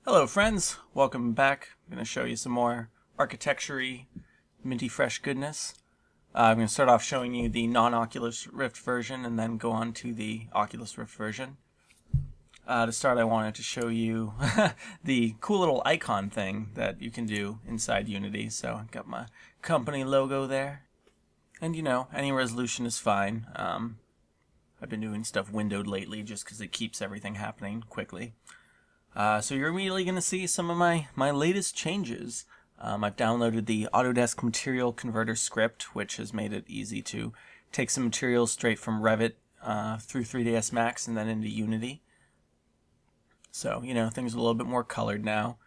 Hello friends, welcome back. I'm going to show you some more architecture-y, minty fresh goodness. I'm going to start off showing you the non-Oculus Rift version and then go on to the Oculus Rift version. To start, I wanted to show you the cool little icon thing that you can do inside Unity. So I've got my company logo there. And you know, any resolution is fine. I've been doing stuff windowed lately just because it keeps everything happening quickly. So you're immediately going to see some of my latest changes. I've downloaded the Autodesk Material Converter script, which has made it easy to take some materials straight from Revit through 3ds Max and then into Unity. So, you know, things are a little bit more colored now.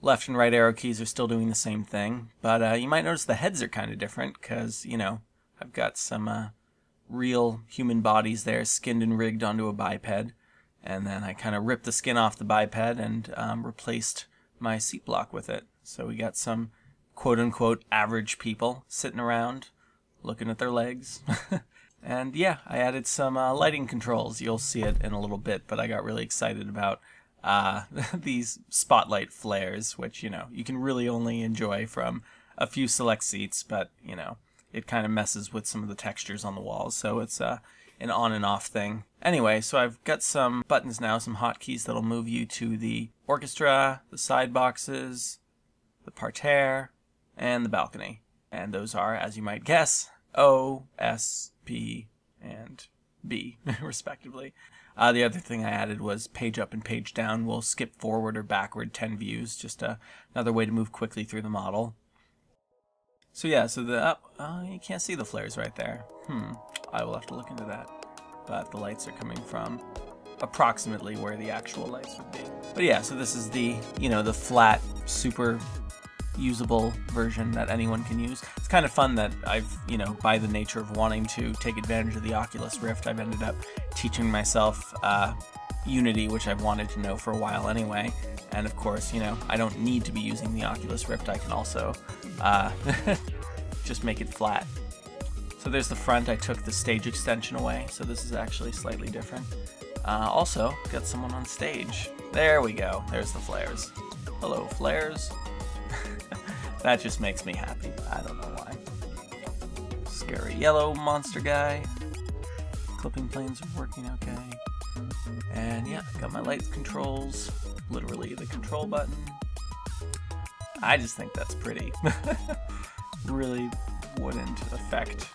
Left and right arrow keys are still doing the same thing, but you might notice the heads are kind of different because, you know, I've got some real human bodies there skinned and rigged onto a biped. And then I kind of ripped the skin off the biped and replaced my seat block with it. So we got some quote-unquote average people sitting around looking at their legs. And yeah, I added some lighting controls. You'll see it in a little bit, but I got really excited about these spotlight flares, which, you know, you can really only enjoy from a few select seats, but, you know, it kind of messes with some of the textures on the walls. So it's an on and off thing. Anyway, so I've got some buttons now, some hotkeys that'll move you to the orchestra, the side boxes, the parterre, and the balcony. And those are, as you might guess, O, S, P, and B, respectively. The other thing I added was page up and page down. We'll skip forward or backward 10 views, just another way to move quickly through the model. So yeah, so you can't see the flares right there. I will have to look into that. But the lights are coming from approximately where the actual lights would be. But yeah, so this is the, you know, the flat, super usable version that anyone can use. It's kind of fun that I've, you know, by the nature of wanting to take advantage of the Oculus Rift, I've ended up teaching myself Unity, which I've wanted to know for a while anyway. And of course, you know, I don't need to be using the Oculus Rift. I can also just make it flat. So there's the front. I took the stage extension away, so this is actually slightly different. Also, got someone on stage. There we go. There's the flares. Hello, flares. That just makes me happy. I don't know why. Scary yellow monster guy. Clipping planes are working okay. And yeah, got my light controls. Literally the control button. I just think that's pretty. Really wouldn't affect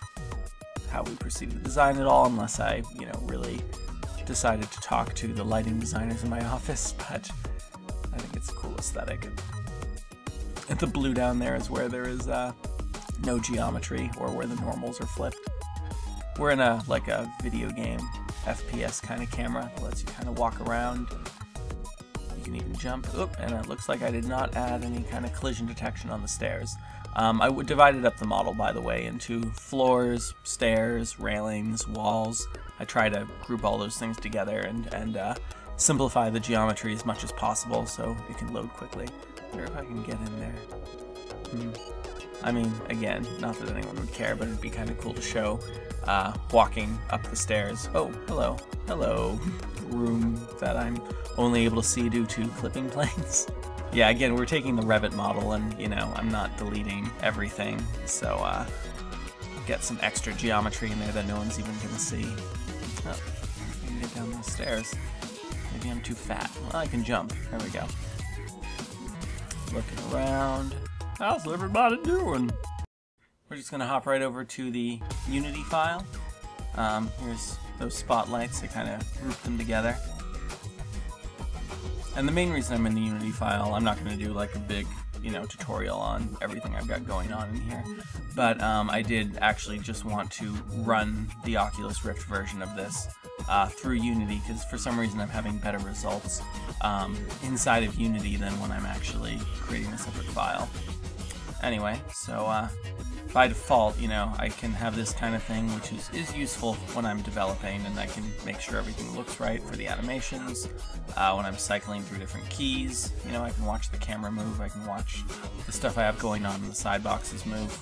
how we proceed the design at all unless I, you know, really decided to talk to the lighting designers in my office, but I think it's a cool aesthetic. And the blue down there is where there is no geometry or where the normals are flipped. We're in like a video game FPS kind of camera that lets you kind of walk around. You can even jump. Oop, and it looks like I did not add any kind of collision detection on the stairs. I divided up the model, by the way, into floors, stairs, railings, walls. I try to group all those things together and simplify the geometry as much as possible so it can load quickly. I wonder if I can get in there. I mean, again, not that anyone would care, but it'd be kind of cool to show walking up the stairs. Oh, hello. Hello, room that I'm only able to see due to clipping planes. Yeah, again, we're taking the Revit model and, you know, I'm not deleting everything, so get some extra geometry in there that no one's even going to see. Oh, I can get down those stairs. Maybe I'm too fat. Well, I can jump. There we go. Looking around. How's everybody doing? We're just going to hop right over to the Unity file. Here's those spotlights. I kind of grouped them together. And the main reason I'm in the Unity file, I'm not going to do like a big, you know, tutorial on everything I've got going on in here, but I did actually just want to run the Oculus Rift version of this through Unity, because for some reason I'm having better results inside of Unity than when I'm actually creating a separate file. Anyway, so by default, you know, I can have this kind of thing, which is useful when I'm developing, and I can make sure everything looks right for the animations. When I'm cycling through different keys, you know, I can watch the camera move, I can watch the stuff I have going on in the side boxes move.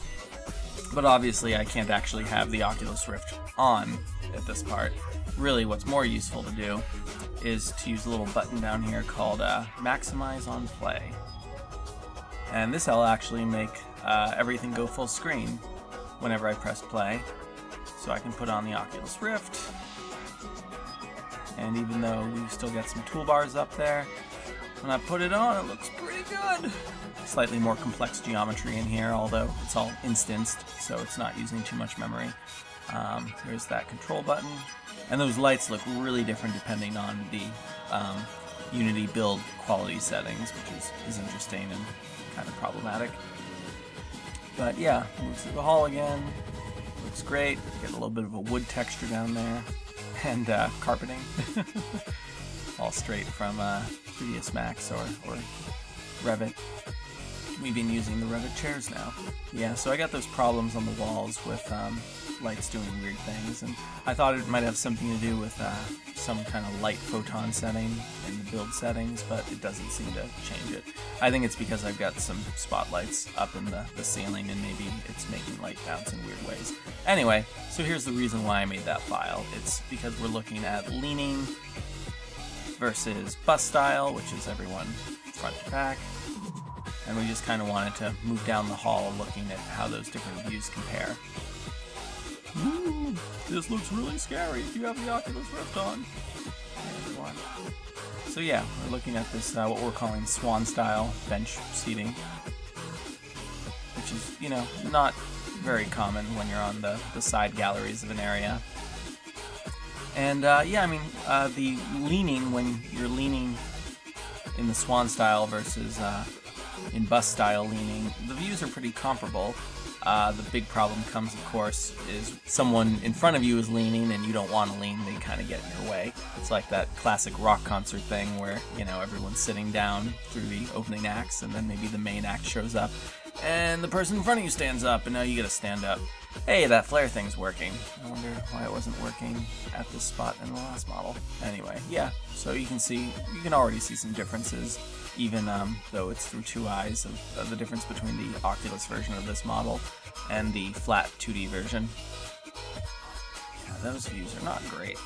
But obviously I can't actually have the Oculus Rift on at this part. Really what's more useful to do is to use a little button down here called Maximize on Play. And this will actually make everything go full screen whenever I press play. So I can put on the Oculus Rift, and even though we still get some toolbars up there, when I put it on, it looks pretty good. Slightly more complex geometry in here, although it's all instanced, so it's not using too much memory. There's that control button, and those lights look really different depending on the Unity build quality settings, which is interesting and kind of problematic. But yeah, move through the hall again. Looks great. Get a little bit of a wood texture down there, and carpeting, all straight from previous Macs or Revit. We've been using the Revit chairs now. Yeah, so I got those problems on the walls with lights doing weird things, and I thought it might have something to do with some kind of light photon setting in the build settings, but it doesn't seem to change it. I think it's because I've got some spotlights up in the ceiling, and maybe it's making light bounce in weird ways. Anyway, so here's the reason why I made that file. It's because we're looking at leaning versus bust style, which is everyone front to back. And we just kind of wanted to move down the hall looking at how those different views compare. Ooh, this looks really scary if you have the Oculus Rift on. So yeah, we're looking at this, what we're calling Swan style bench seating, which is, you know, not very common when you're on the side galleries of an area. And yeah, I mean, the leaning, when you're leaning in the Swan style versus in bust style leaning, the views are pretty comparable. The big problem comes, of course, is someone in front of you is leaning and you don't want to lean, they kind of get in your way. It's like that classic rock concert thing where, you know, everyone's sitting down through the opening acts, and then maybe the main act shows up and the person in front of you stands up, and now you gotta stand up. Hey, that flare thing's working. I wonder why it wasn't working at this spot in the last model. Anyway, yeah, so you can already see some differences, even though it's through two eyes, of the difference between the Oculus version of this model and the flat 2D version. Yeah, those views are not great.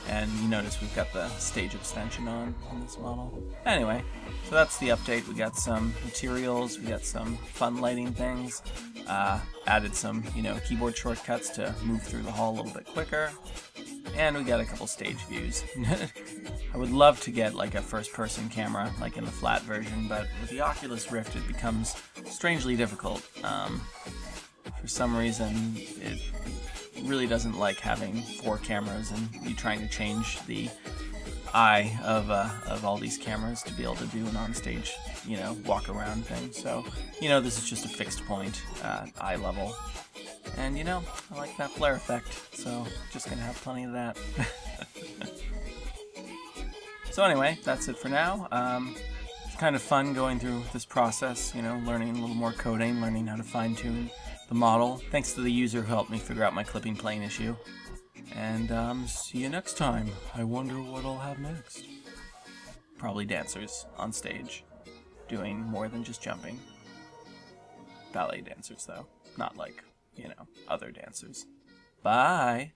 And you notice we've got the stage extension on this model. Anyway, so that's the update. We got some materials, we got some fun lighting things, added some, you know, keyboard shortcuts to move through the hall a little bit quicker, and we got a couple stage views. I would love to get like a first-person camera, like in the flat version, but with the Oculus Rift it becomes strangely difficult. For some reason, it really doesn't like having 4 cameras and you trying to change the eye of all these cameras to be able to do an on-stage, you know, walk around thing. So, you know, this is just a fixed point eye level. And, you know, I like that flare effect, so just gonna have plenty of that. So anyway, that's it for now. It's kind of fun going through this process, you know, learning a little more coding, learning how to fine-tune the model. Thanks to the user who helped me figure out my clipping plane issue. And see you next time. I wonder what I'll have next. Probably dancers on stage, doing more than just jumping. Ballet dancers, though. Not like, you know, other dancers. Bye!